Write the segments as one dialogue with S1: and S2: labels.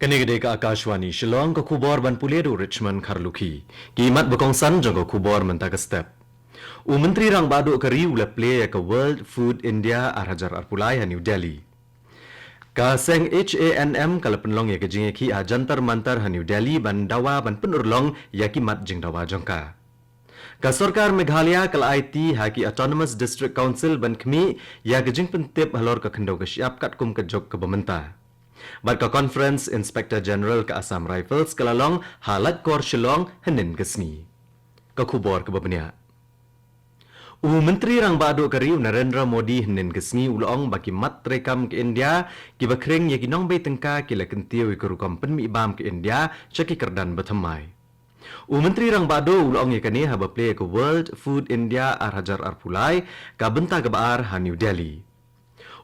S1: Kanigde ka Akashwani Shillong ka kubor ban puledo Richmond Karluki. Kimat bekongsan jong ka kubor mentaka step. Menteri rang badu kari ula play ka World Food India Arhajar Arpulai ha New Delhi. Ka seng HANM kala penlong ya ka jingeki a jantar mantar ha New Delhi ban dawa ban penurlong ya ki mat jing dawa jongka. Ka Sarkar Meghalaya kala IT ha ki Autonomous District Council ban kmi ya ka jing pentip halor ka khendau ka siap kat kum ka jok ka bamenta. Bat ka Conference Inspector General ka Assam Rifles kalalong halat kor Shillong henin kesni. Ka kubor ka babnya. Menteri rang badu kari Narendra Modi henin kesni ulong baki mat rekam ke India ki bakring ya kinong bay tengka kila kentiu ikurukam penmi ibam ke India caki kerdan batamai. Menteri rang badu ulong ya kani haba play ke World Food India Arhajar Arpulai ka benta gabaar ha New Delhi.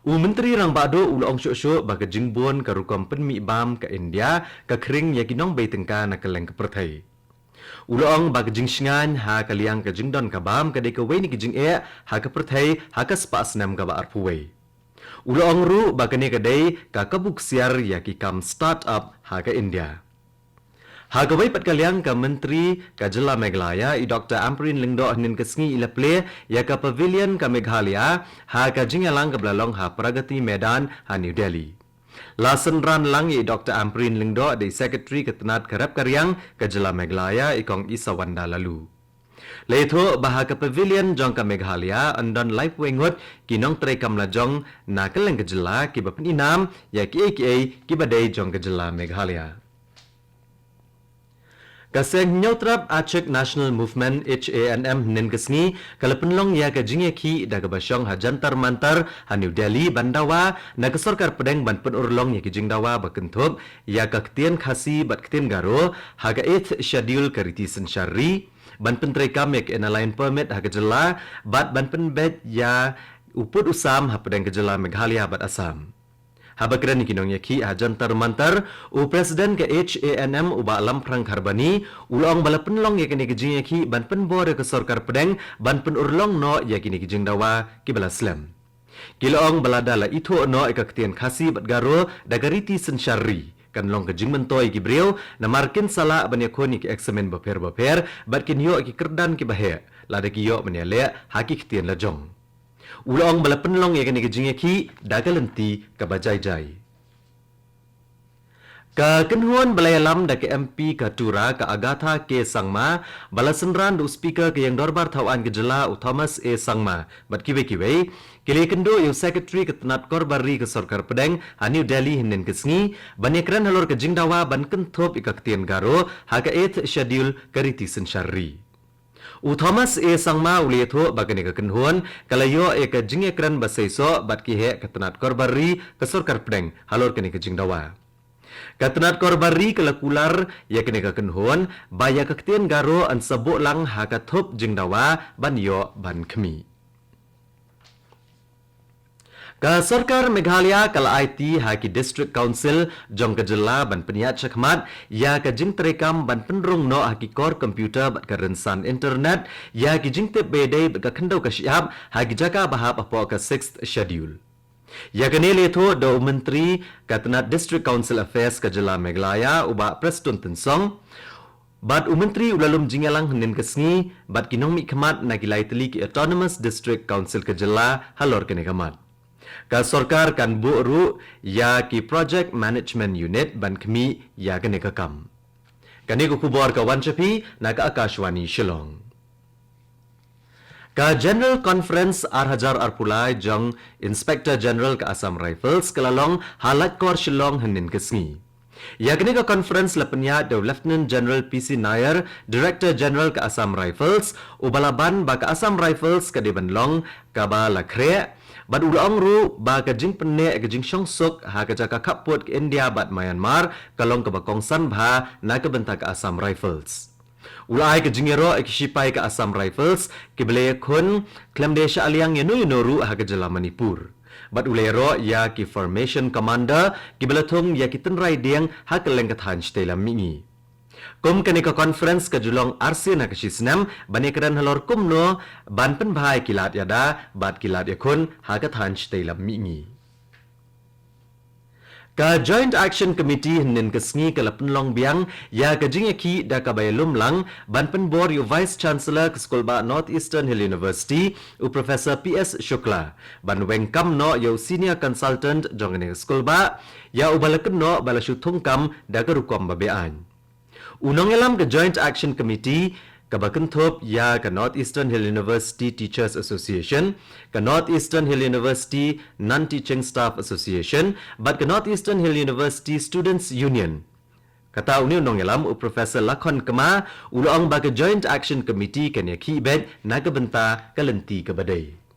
S1: Menteri rang badu ulong syok-syok baga jingbon ka rukam penmi bam ka India ka kering ya kinong bay tengka na kaleng ka perthai. Ulong baga jingsingan ha kaliang ka jingdon ka bam ka deka way ni ka jing ha ka perthai ha ka spas nam ka baar puway. Ulong ru baga ni ka day ka kabuk siar ya ki kam start-up ha ka India. Hagawai pat kaliang ka Menteri ka Jilla Meghalaya i Dr. Ampreen Lingdo hnin kesngi ila play ya ka Pavilion ka Meghalaya ha ka jingalang ka blalong ha Pragati Medan ha New Delhi. Lasan ran lang i Dr. Ampreen Lingdo di Secretary ka Tenat Karap Karyang ka Jilla Meghalaya i kong Isa Wanda lalu. Leitho baha ka Pavilion jong ka Meghalaya andon live wengot kinong tray kam lajong na kaleng ka Jilla ki bapen inam ya ki ki badai jong ka Jilla Meghalaya. Kaseng Nyautrap Achek National Movement HANM nin kesni kala penlong ya ka jingeki da ka basyong ha jantar mantar ha New Delhi bandawa na ka Sarkar pedeng ban penurlong ya ki jingdawa bakentup ya ka ketien khasi bat ketien garo ha ka 8th schedule ka ritisan syari ban pentrai kam ya ka line permit ha ka jela bat ban penbed ya uput usam ha pedeng ka jela Meghalaya bat Assam. Habakran kinong yaki a jantar mantar Presiden ke HANM uba alam prang harbani ulong bala penlong yakini kijing yaki ban penbor ke Sarkar pedeng ban penurlong no yakini kijing dawa ki bala slam. Kilong bala dala itu no ekaktian khasi bat garo dagariti sensyari kan long kijing mentoy ki breu na markin sala ban yakoni ki eksamen baper bat kinyo ki kerdan ki bahe lada ki yo menyale hakiktian lajong. Ulong bala penlong ya kini kijing ki dagalenti ka bajai-jai. Ka kenhuan balai alam da ke MP ka Tura ka Agatha K. Sangma bala senran du speaker ke yang dorbar thawan ke Jela Thomas A. Sangma bat kiwe kile kendo yung secretary ke Tenat Korbari ke Sarkar Pedeng ha New Delhi hinin kesngi banyakran halor ke jingdawa ban kenthop ikaktian garo ha ka 8th schedule kariti sensyari. Thomas A. Sangma uliatho bagani ka kenhuan kalayo e ka jingekran basaiso bat kihe ka Tenat Korbari ke Sarkar Pedeng halor kani ka jingdawa. Ka Tenat Korbari kalakular ya kani ka kenhuan baya ka ketien garo an sabok lang ha ka thop jingdawa ban yo ban kemi. Ka Sarkar Meghalaya kala IT ha ki District Council jong ka Jilla ban peniat chakmat ya ka jing terekam ban penrung no ha ki kor komputer bat ka rensan internet ya ki jing tip bedai bat ka khendau ka siap ha ki jaka bahap apo ka 6th schedule. Ya ka nele tho do Menteri ka Tenat District Council Affairs ka Jilla Meghalaya uba Preston Tensong bat Menteri ulalum jingalang henin kesngi bat kinong mi khamat na kilai teli ki Autonomous District Council ka Jilla halor kene kamat. Ka Sarkar kan bu'ru ya ki Project Management Unit ban kemi ya kene kakam. Kani ko kubor ka Wanchapi na ka Akashwani Shillong. Ka General Conference Arhajar Arpulai jong Inspector General ka Assam Rifles kalalong halat kor Shillong henin kesngi. Ya kini ka conference lapanya do Lieutenant General PC Nair, Director General ka Assam Rifles, ubalaban ba ka Assam Rifles ka dibanlong ka ba lakre bat ulong ru ba ka jing penne ka jing syongsuk ha ka jaka kaput ke India bat Myanmar kalong ka bakong sanbha na ka benta ka Assam Rifles. Ulai ka jingero ek sipai ka Assam Rifles kibele kun klamdesha aliang yenu ru ha ka Jilla Manipur. Bat ulero ya ki Formation Commander kibelathong ya ki tenrai diang ha ka lengkathan stela mingi. Kum kani ka conference ka julong RC na kasisnam banikaran halor kumno ban penbhai kilat yada bat kilat yakun ha ka than stela mingi. Ka Joint Action Committee hinin kesngi ke Penlong Biang ya ke jingeki da ka bayalum lang ban penbor yu Vice Chancellor ke Sekolah Ba Northeastern Hill University u Professor PS Shukla ban wengkam no yu Senior Consultant jongene Sekolah Ba ya u balaken no balasyu thungkam da ka rukom babean. Unong elam ke Joint Action Committee Kabakentop ya ke Northeastern Hill University Teachers Association, ke Northeastern Hill University Non-Teaching Staff Association, bat ke Northeastern Hill University Students Union. Kata uni unong elam u Professor Lakon Kema, ulang bagi Joint Action Committee kan ya kibet naga benta kalenti ke badai.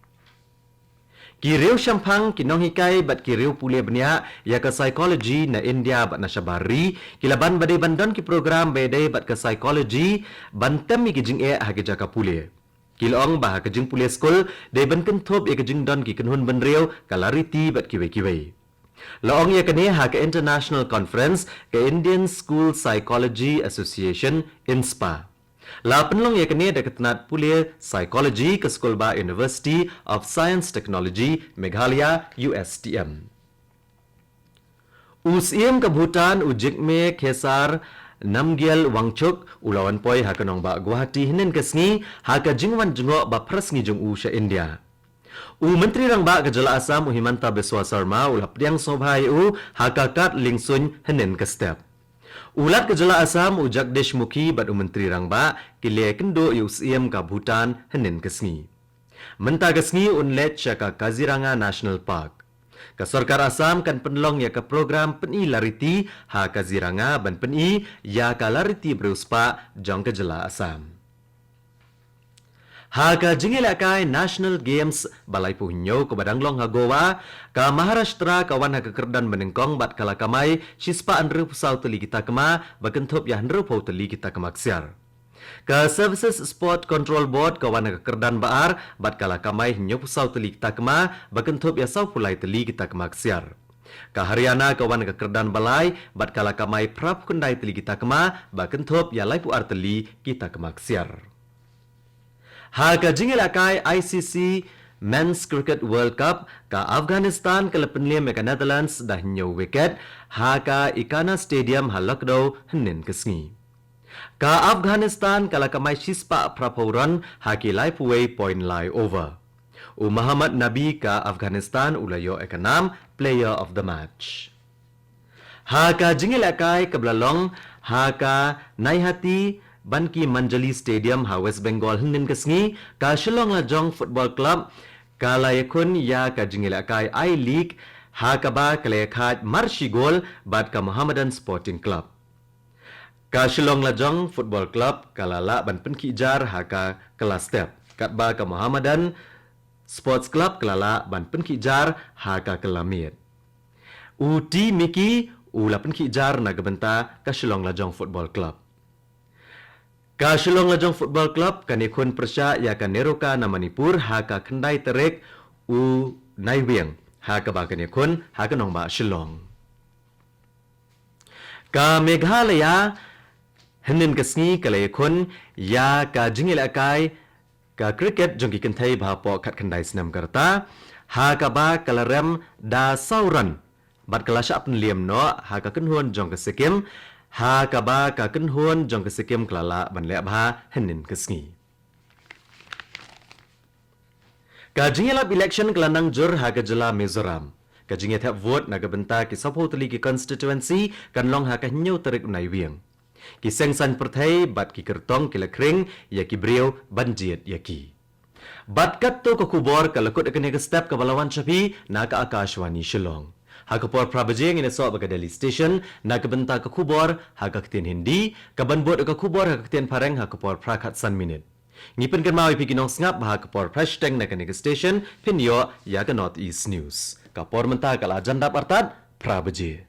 S1: Kiriu Shampang kinong hikai bat kiriu pule benia ya ke psychology na India bat na Syabari kilaban badai bandon ki program badai bat ke psychology bantem mi kijing ha ke jaka pule. Kilong bah ke jing pule school dai ban kentop ya ke jing don ki kenhun benriu kalariti bat kiwei-kiwei. Laong ya kene ha ke International Conference ke Indian School Psychology Association INSPA. La penlong ya kene da ketenat pule Psychology ke Sekolah Ba University of Science Technology Meghalaya USTM. Usiem ke Bhutan ujikme Kesar Namgyal Wangchuk ulawan poi ha kanong ba Guwahati hinin kesngi ha ka jingwan jengok ba prasngi jeng u sya India. U Menteri Rang Ba ke Jala Asam u Himanta Biswa Sarma ulap diang sobhai u ha ka kat lingsun hinin ke step. Ulat ke Jala Asam u Jagdish Mukhi bat u Menteri Rang Ba kile kendo yu siem ka Bhutan henin kesngi. Menta kesngi unlet syaka Kaziranga National Park. Ka Sarkar Asam kan penlong ya ka program peni lariti ha Kaziranga ban peni ya ka lariti beruspa jong ke Jala Asam. Ha ka jingelakai National Games balai puhnyo ke Badanglong ha Goa ka Maharashtra kawan ha kekerdan menengkong bat kala kamai sispa andru pusau teli kita kema bakentop ya andru pau teli kita kemaksiar. Ka Services Sport Control Board kawan ha kekerdan baar bat kala kamai hinyo pusau teli kita kema bakentop ya sau pulai teli kita kemaksiar. Ka Haryana kawan ha kekerdan balai bat kala kamai prap kundai teli kita kema bakentop ya lai puar teli kita kemaksiar. Ha ka jingelakai ICC Men's Cricket World Cup ka Afghanistan ke lepenliam ke Netherlands dah nyo wicket ha ka Ikana Stadium ha Lucknow henin kesngi. Ka Afghanistan kala kamai sispa praporan ha ki lai puwei point lai over. U Muhammad Nabi ka Afghanistan ulayo ekanam player of the match. Ha ka jingelakai ke Belalong ha ka Naihati Banki Manjali Stadium ha West Bengal henin kesngi ka Shillong Lajong Football Club ka layakun ya ka jingelakai I-League ha ka ba kalayakat Marshigol bat ka Muhammadan Sporting Club. Ka Shillong Lajong Football Club kalala ban penkijar ha ka kelas step kat ba ka Muhammadan Sports Club kalala ban penkijar ha ka kelamit. Uti Miki ula penkijar na gebenta ka Shillong Lajong Football Club. Ka Shillong Lajong Football Club kanikun persya ya ka Neroka na Manipur ha ka kendai terik u Naiwiang ha ka ba kanikun ha ka nong ba Shillong. Ka Meghalaya henin kesngi kalayakun ya ka jingelakai ka cricket jongki kentai bahapo kat kendai senam kerta ha ka ba kalarem da sauran bat kalasya penliam no ha ka kenhuan jong ke Sikkim ha ka ba ka kenhuan jong ke Sikkim kelala ban le ba henin kesngi. Ka jingelap election kelanang jur ha ka Jela Mizoram. Ka jinget hap vote na benta ki sapo teli ki constituency kan long ha ka nyau terik unai wiang. Ki sengsan perthai bat ki kertong ki lekring ya ki brio banjiet ya ki. Bat kat to ko kubor ka lekut akene ka step ka balawan chapi na ka Akashwani Shillong. Ha ka por prabajeng ina so baga Delhi station na ka benta ka kubor ha ka ktin Hindi ka banbot ka kubor ha ka ktin pareng ha ka por prakat san minute. Ngipen kan mawi piginong ngap ha ka por hashtag na ka station pinyo ya ka Northeast News. Ka por menta ka la jandap artat prabaje.